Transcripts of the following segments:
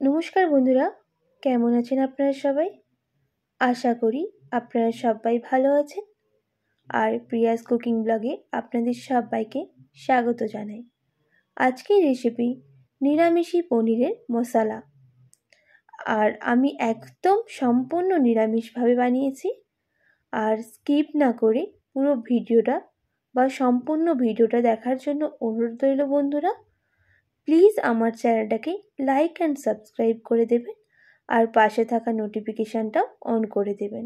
নমস্কার বন্ধুরা, কেমন আছেন আপনারা সবাই? আশা করি আপনারা সবাই ভালো আছেন। আর প্রিয়াস কুকিং ব্লগে আপনাদের সবাইকে স্বাগত জানাই। আজকের রেসিপি নিরামিষি পনিরের মশলা। আর আমি একদম সম্পূর্ণ নিরামিষভাবে বানিয়েছি। আর স্কিপ না করে পুরো ভিডিওটা বা সম্পূর্ণ ভিডিওটা দেখার জন্য অনুরোধ রইল বন্ধুরা। প্লিজ আমার চ্যানেলটাকে লাইক অ্যান্ড সাবস্ক্রাইব করে দেবেন আর পাশে থাকা নোটিফিকেশানটাও অন করে দেবেন,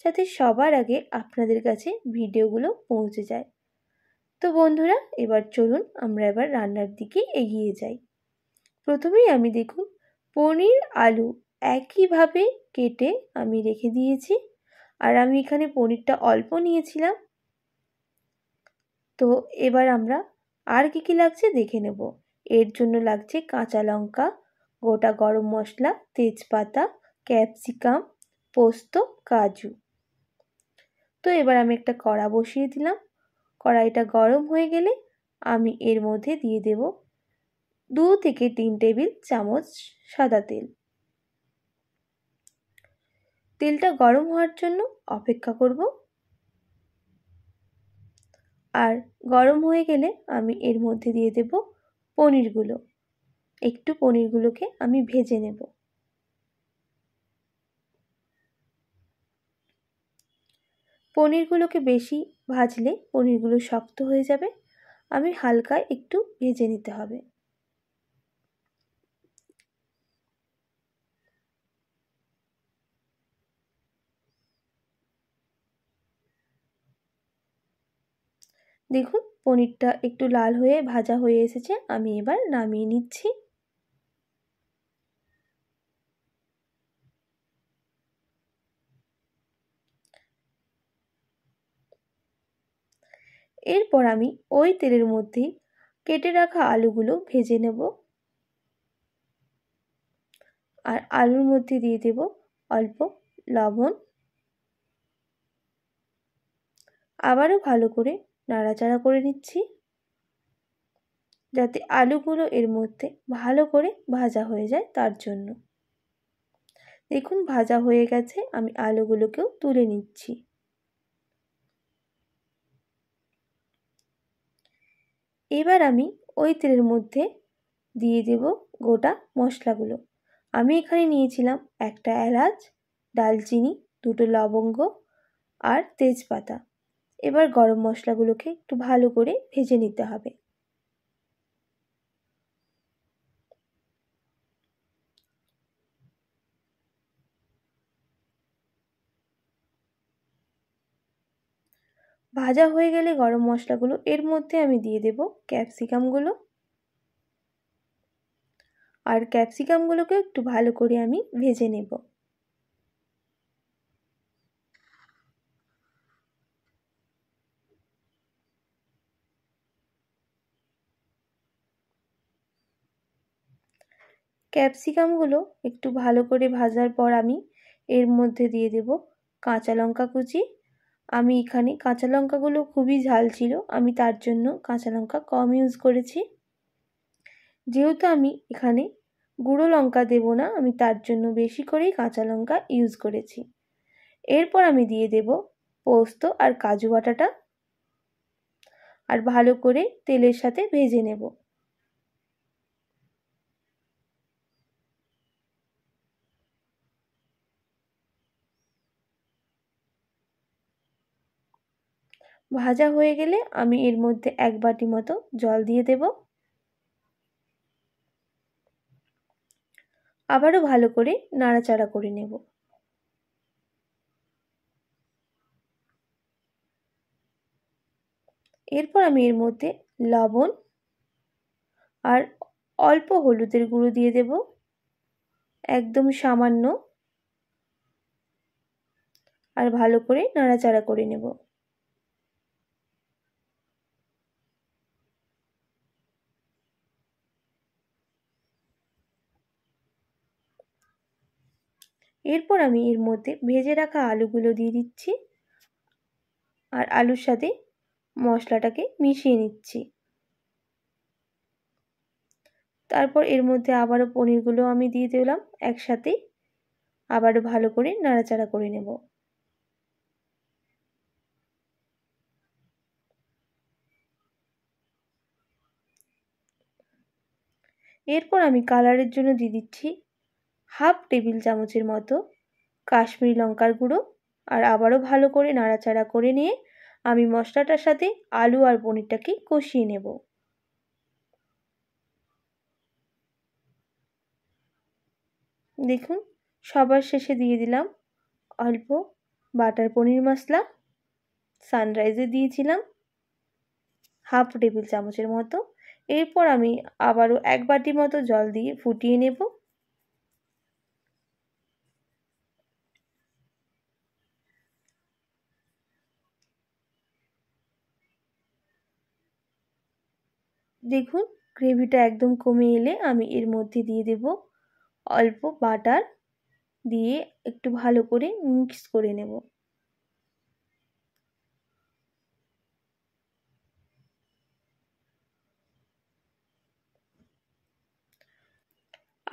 যাতে সবার আগে আপনাদের কাছে ভিডিওগুলো পৌঁছে যায়। তো বন্ধুরা, এবার চলুন আমরা রান্নার দিকে এগিয়ে যাই। প্রথমেই আমি দেখুন পনির আলু একইভাবে কেটে আমি রেখে দিয়েছি। আর আমি এখানে পনিরটা অল্প নিয়েছিলাম। তো এবার আমরা আর কি লাগছে দেখে নেব। এর জন্য লাগছে কাঁচা লঙ্কা, গোটা গরম মশলা, তেজপাতা, ক্যাপসিকাম, পোস্ত, কাজু। তো এবার আমি একটা কড়া বসিয়ে দিলাম। কড়াইটা গরম হয়ে গেলে আমি এর মধ্যে দিয়ে দেব 2 থেকে 3 টেবিল চামচ সাদা তেল। তেলটা গরম হওয়ার জন্য অপেক্ষা করব। আর গরম হয়ে গেলে আমি এর মধ্যে দিয়ে দেব পনিরগুলো। একটু পনিরগুলোকে আমি ভেজে নেব। পনিরগুলোকে বেশি ভাজলে পনিরগুলো শক্ত হয়ে যাবে। আমি হালকা একটু ভেজে নিতে হবে। দেখুন পনিরটা একটু লাল হয়ে ভাজা হয়ে এসেছে। আমি এবার নামিয়ে নিচ্ছি। এরপর আমি ওই তেলের মধ্যেই কেটে রাখা আলুগুলো ভেজে নেব। আর আলুর মধ্যে দিয়ে দেব অল্প লবণ। আবারও ভালো করে নাড়াচাড়া করে নিচ্ছি, যাতে আলুগুলো এর মধ্যে ভালো করে ভাজা হয়ে যায় তার জন্য। দেখুন ভাজা হয়ে গেছে, আমি আলুগুলোকেও তুলে নিচ্ছি। এবার আমি ওই তেলের মধ্যে দিয়ে দেব গোটা মশলাগুলো। আমি এখানে নিয়েছিলাম একটা এলাচ, দালচিনি, 2টো লবঙ্গ আর তেজপাতা। এবার গরম মশলাগুলোকে একটু ভালো করে ভেজে নিতে হবে। ভাজা হয়ে গেলে গরম মশলাগুলো এর মধ্যে আমি দিয়ে দেব ক্যাপসিকামগুলো। আর ক্যাপসিকামগুলোকে একটু ভালো করে আমি ভেজে নেব। ক্যাপসিকামগুলো একটু ভালো করে ভাজার পর আমি এর মধ্যে দিয়ে দেব কাঁচা লঙ্কা কুচি। আমি এখানে কাঁচা লঙ্কাগুলো খুবই ঝাল ছিল, আমি তার জন্য কাঁচা লঙ্কা কম ইউজ করেছি। যেহেতু আমি এখানে গুঁড়ো লঙ্কা দেব না, আমি তার জন্য বেশি করেই কাঁচা লঙ্কা ইউজ করেছি। এরপর আমি দিয়ে দেব পোস্ত আর কাজু বাটাটা। আর ভালো করে তেলের সাথে ভেজে নেব। ভাজা হয়ে গেলে আমি এর মধ্যে 1 বাটি মতো জল দিয়ে দেব। আবারও ভালো করে নাড়াচাড়া করে নেব। এরপর আমি এর মধ্যে লবণ আর অল্প হলুদের গুঁড়ো দিয়ে দেব, একদম সামান্য। আর ভালো করে নাড়াচাড়া করে নেব। এরপর আমি এর মধ্যে ভেজে রাখা আলুগুলো দিয়ে দিচ্ছি। আর আলুর সাথে মশলাটাকে মিশিয়ে নিচ্ছি। তারপর এর মধ্যে আবারও পনিরগুলো আমি দিয়ে দিলাম একসাথেই, আবারও ভালো করে নাড়াচাড়া করে নেব। এরপর আমি কালারের জন্য দিয়ে দিচ্ছি হাফ টেবিল চামচের মতো কাশ্মীরি লঙ্কার গুঁড়ো, আর আবারও ভালো করে নাড়াচাড়া করে নিয়ে আমি মশলাটার সাথে আলু আর পনিরটাকে কষিয়ে নেব। দেখুন সবার শেষে দিয়ে দিলাম অল্প বাটার পনির মশলা, সানরাইজে দিয়েছিলাম হাফ টেবিল চামচের মতো। এরপর আমি আবারও 1 বাটি মতো জল দিয়ে ফুটিয়ে নেব। দেখুন গ্রেভিটা একদম কমে এলে আমি এর মধ্যে দিয়ে দেব অল্প বাটার, দিয়ে একটু ভালো করে মিক্স করে নেব।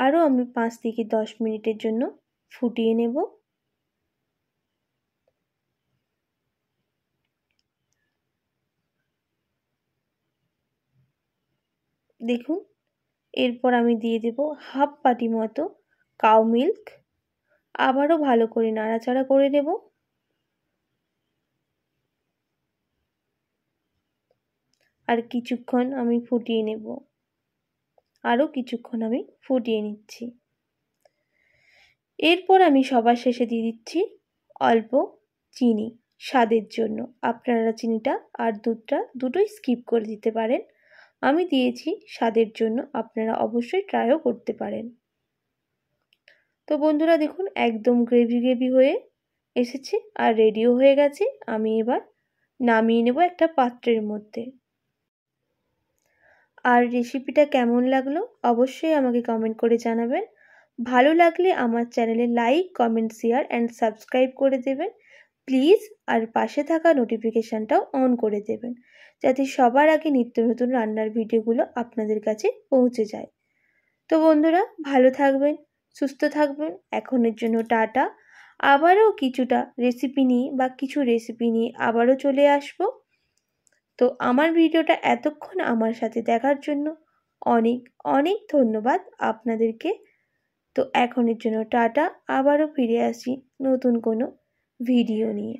আরও আমি 5 থেকে 10 মিনিটের জন্য ফুটিয়ে নেব। দেখুন এরপর আমি দিয়ে দেব হাফ বাটি মতো কাউ মিল্ক, আবারও ভালো করে নাড়াচাড়া করে নেব। আর কিছুক্ষণ আমি ফুটিয়ে নেব, আরও কিছুক্ষণ আমি ফুটিয়ে নিচ্ছি। এরপর আমি সবার শেষে দিয়ে দিচ্ছি অল্প চিনি স্বাদের জন্য। আপনারা চিনিটা আর দুধটা দুটোই স্কিপ করে দিতে পারেন, আমি দিয়েছি স্বাদের জন্য, আপনারা অবশ্যই ট্রাইও করতে পারেন। তো বন্ধুরা দেখুন একদম গ্রেভি গ্রেভি হয়ে এসেছে আর রেডিও হয়ে গেছে। আমি এবার নামিয়ে নেব একটা পাত্রের মধ্যে। আর রেসিপিটা কেমন লাগলো অবশ্যই আমাকে কমেন্ট করে জানাবেন। ভালো লাগলে আমার চ্যানেলে like, comment, share and subscribe করে দেবেন প্লিজ। আর পাশে থাকা নোটিফিকেশানটাও অন করে দেবেন, যাতে সবার আগে নিত্য নতুন রান্নার ভিডিওগুলো আপনাদের কাছে পৌঁছে যায়। তো বন্ধুরা ভালো থাকবেন, সুস্থ থাকবেন, এখনের জন্য টাটা। আবারও কিছুটা রেসিপি নিয়ে বা কিছু রেসিপি নিয়ে আবারও চলে আসবো। তো আমার ভিডিওটা এতক্ষণ আমার সাথে দেখার জন্য অনেক অনেক ধন্যবাদ আপনাদেরকে। তো এখনের জন্য টাটা, আবারও ফিরে আসি নতুন কোনো ভিডিও নিয়ে।